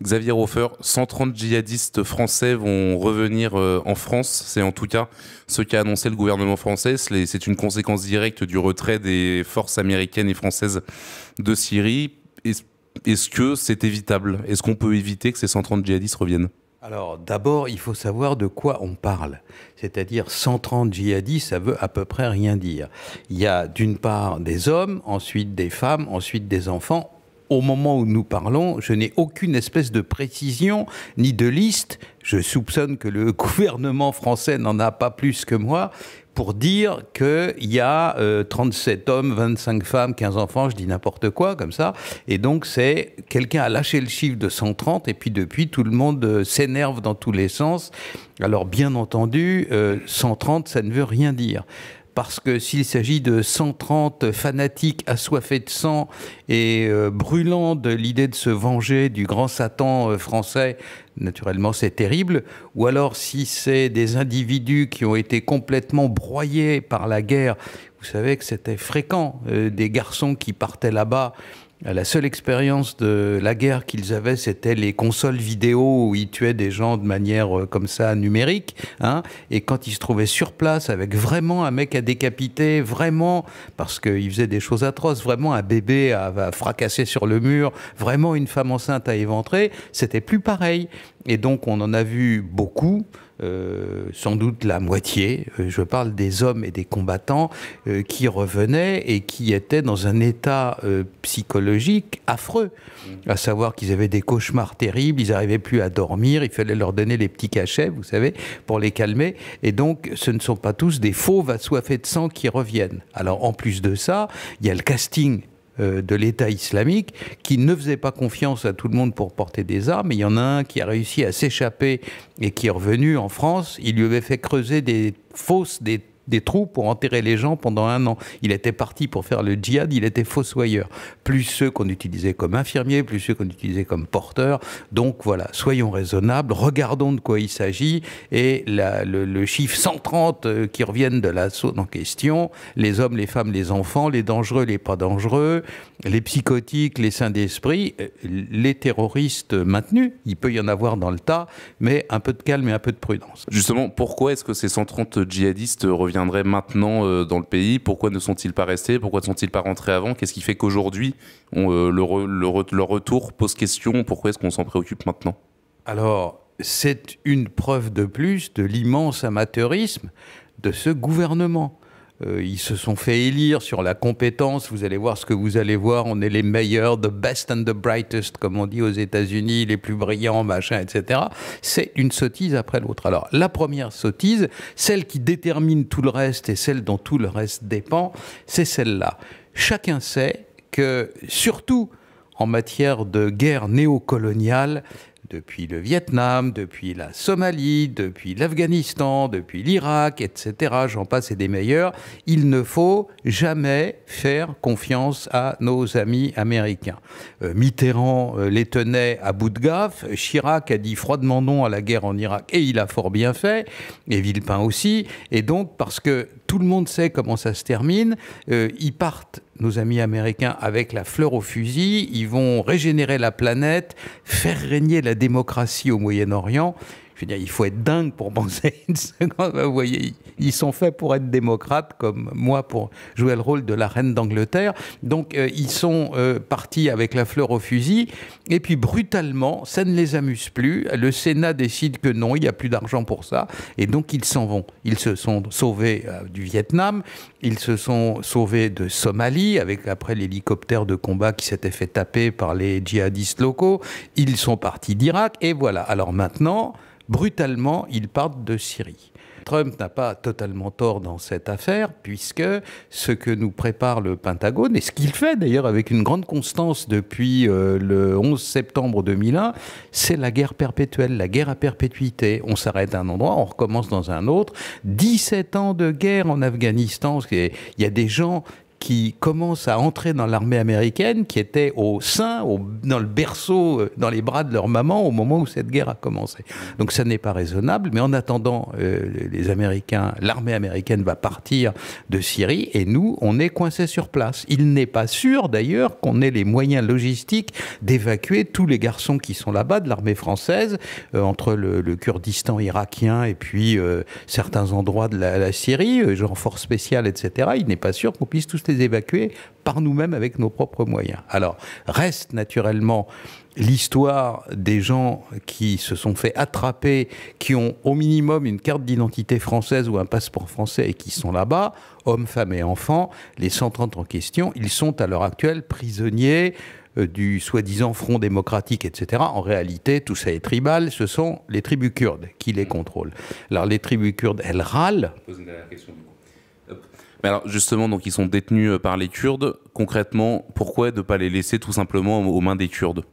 Xavier Hofer, 130 djihadistes français vont revenir en France. C'est en tout cas ce qu'a annoncé le gouvernement français. C'est une conséquence directe du retrait des forces américaines et françaises de Syrie. Est-ce que c'est évitable? Est-ce qu'on peut éviter que ces 130 djihadistes reviennent? Alors d'abord, il faut savoir de quoi on parle. C'est-à-dire 130 djihadistes, ça veut à peu près rien dire. Il y a d'une part des hommes, ensuite des femmes, ensuite des enfants. Au moment où nous parlons, je n'ai aucune espèce de précision ni de liste. Je soupçonne que le gouvernement français n'en a pas plus que moi pour dire qu'il y a 37 hommes, 25 femmes, 15 enfants, je dis n'importe quoi comme ça. Et donc c'est quelqu'un a lâché le chiffre de 130 et puis depuis tout le monde s'énerve dans tous les sens. Alors bien entendu, 130 ça ne veut rien dire. Parce que s'il s'agit de 130 fanatiques assoiffés de sang et brûlant de l'idée de se venger du grand Satan français, naturellement c'est terrible. Ou alors si c'est des individus qui ont été complètement broyés par la guerre, vous savez que c'était fréquent, des garçons qui partaient là-bas. La seule expérience de la guerre qu'ils avaient, c'était les consoles vidéo où ils tuaient des gens de manière comme ça numérique. Hein, et quand ils se trouvaient sur place avec vraiment un mec à décapiter, vraiment, parce qu'il faisait des choses atroces, vraiment un bébé à fracasser sur le mur, vraiment une femme enceinte à éventrer, c'était plus pareil. Et donc on en a vu beaucoup. Sans doute la moitié, je parle des hommes et des combattants qui revenaient et qui étaient dans un état psychologique affreux, à savoir qu'ils avaient des cauchemars terribles, ils n'arrivaient plus à dormir, il fallait leur donner les petits cachets, vous savez, pour les calmer, et donc ce ne sont pas tous des fauves assoiffés de sang qui reviennent. Alors en plus de ça, il y a le casting de l'État islamique qui ne faisait pas confiance à tout le monde pour porter des armes. Et il y en a un qui a réussi à s'échapper et qui est revenu en France. Il lui avait fait creuser des fosses, des trous pour enterrer les gens pendant 1 an. Il était parti pour faire le djihad, il était fossoyeur. Plus ceux qu'on utilisait comme infirmiers, plus ceux qu'on utilisait comme porteurs. Donc voilà, soyons raisonnables, regardons de quoi il s'agit. Et le chiffre 130 qui reviennent de la zone en question, les hommes, les femmes, les enfants, les dangereux, les pas dangereux, les psychotiques, les saints d'esprit, les terroristes maintenus, il peut y en avoir dans le tas, mais un peu de calme et un peu de prudence. Justement, pourquoi est-ce que ces 130 djihadistes reviendraient maintenant dans le pays? Pourquoi ne sont-ils pas restés? Pourquoi ne sont-ils pas rentrés avant? Qu'est-ce qui fait qu'aujourd'hui, leur retour pose question? Pourquoi est-ce qu'on s'en préoccupe maintenant? Alors, c'est une preuve de plus de l'immense amateurisme de ce gouvernement. Ils se sont fait élire sur la compétence. Vous allez voir ce que vous allez voir. On est les meilleurs, the best and the brightest, comme on dit aux États-Unis, les plus brillants, machin, etc. C'est une sottise après l'autre. Alors, la première sottise, celle qui détermine tout le reste et celle dont tout le reste dépend, c'est celle-là. Chacun sait que, surtout en matière de guerre néocoloniale, depuis le Vietnam, depuis la Somalie, depuis l'Afghanistan, depuis l'Irak, etc., j'en passe et des meilleurs, il ne faut jamais faire confiance à nos amis américains. Mitterrand les tenait à bout de gaffe, Chirac a dit froidement non à la guerre en Irak, et il a fort bien fait, et Villepin aussi, et donc parce que tout le monde sait comment ça se termine, ils partent, nos amis américains, avec la fleur au fusil, ils vont régénérer la planète, faire régner la démocratie au Moyen-Orient. Je veux dire, il faut être dingue pour penser une seconde. Vous voyez, ils sont faits pour être démocrates, comme moi pour jouer le rôle de la reine d'Angleterre. Donc, ils sont partis avec la fleur au fusil. Et puis, brutalement, ça ne les amuse plus. Le Sénat décide que non, il n'y a plus d'argent pour ça. Et donc, ils s'en vont. Ils se sont sauvés du Vietnam. Ils se sont sauvés de Somalie, avec après l'hélicoptère de combat qui s'était fait taper par les djihadistes locaux. Ils sont partis d'Irak. Et voilà. Alors maintenant, brutalement, ils partent de Syrie. Trump n'a pas totalement tort dans cette affaire, puisque ce que nous prépare le Pentagone, et ce qu'il fait d'ailleurs avec une grande constance depuis le 11 septembre 2001, c'est la guerre perpétuelle, la guerre à perpétuité. On s'arrête à un endroit, on recommence dans un autre. 17 ans de guerre en Afghanistan, il y a des gens qui commencent à entrer dans l'armée américaine, qui étaient au sein, dans le berceau, dans les bras de leur maman au moment où cette guerre a commencé. Donc ça n'est pas raisonnable, mais en attendant, l'armée américaine va partir de Syrie et nous, on est coincés sur place. Il n'est pas sûr d'ailleurs qu'on ait les moyens logistiques d'évacuer tous les garçons qui sont là-bas de l'armée française, entre le Kurdistan irakien et puis certains endroits de la Syrie, genre force spéciale, etc. Il n'est pas sûr qu'on puisse tous les évacuer par nous-mêmes avec nos propres moyens. Alors, reste naturellement l'histoire des gens qui se sont fait attraper, qui ont au minimum une carte d'identité française ou un passeport français et qui sont là-bas, hommes, femmes et enfants. Les 130 en question, ils sont à l'heure actuelle prisonniers du soi-disant Front démocratique, etc. En réalité, tout ça est tribal, ce sont les tribus kurdes qui les contrôlent. Alors les tribus kurdes, elles râlent. Je pose une dernière question du coup. Mais alors justement, donc ils sont détenus par les Kurdes. Concrètement, pourquoi ne pas les laisser tout simplement aux mains des Kurdes ?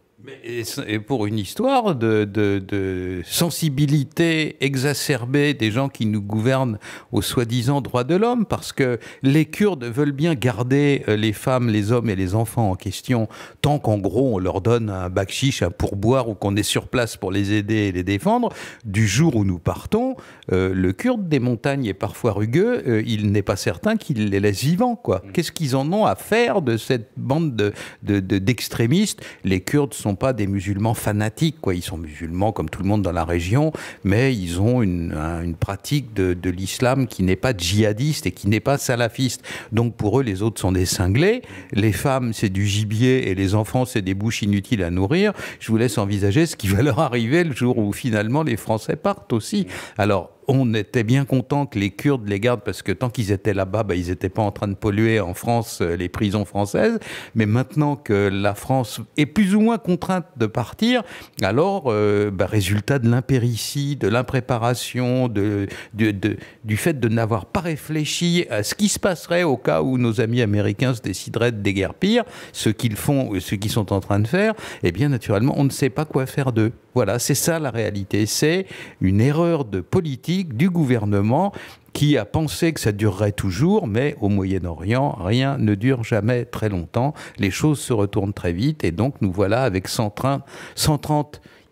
Et pour une histoire de sensibilité exacerbée des gens qui nous gouvernent aux soi-disant droits de l'homme, parce que les Kurdes veulent bien garder les femmes, les hommes et les enfants en question, tant qu'en gros on leur donne un bakchich, un pourboire, ou qu'on est sur place pour les aider et les défendre. Du jour où nous partons, le Kurde des montagnes est parfois rugueux, il n'est pas certain qu'il les laisse vivants, quoi. Qu'est-ce qu'ils en ont à faire de cette bande d'extrémistes? Les Kurdes sont pas des musulmans fanatiques, quoi. Ils sont musulmans comme tout le monde dans la région, mais ils ont une pratique de l'islam qui n'est pas djihadiste et qui n'est pas salafiste. Donc pour eux, les autres sont des cinglés. Les femmes, c'est du gibier et les enfants, c'est des bouches inutiles à nourrir. Je vous laisse envisager ce qui va leur arriver le jour où finalement les Français partent aussi. Alors, on était bien content que les Kurdes les gardent parce que tant qu'ils étaient là-bas, ils n'étaient pas en train de polluer en France les prisons françaises. Mais maintenant que la France est plus ou moins contrainte de partir, alors, résultat de l'impéritie, de l'impréparation, du fait de n'avoir pas réfléchi à ce qui se passerait au cas où nos amis américains se décideraient de déguerpir, ce qu'ils font, ce qu'ils sont en train de faire, eh bien naturellement, on ne sait pas quoi faire d'eux. Voilà, c'est ça la réalité. C'est une erreur de politique du gouvernement qui a pensé que ça durerait toujours, mais au Moyen-Orient, rien ne dure jamais très longtemps. Les choses se retournent très vite et donc nous voilà avec 130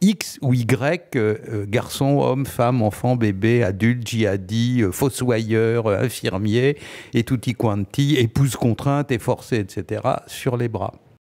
X ou Y, garçons, hommes, femmes, enfants, bébés, adultes, djihadis, fossoyeurs, infirmiers, et tutti quanti, épouses contraintes et forcées, etc., sur les bras.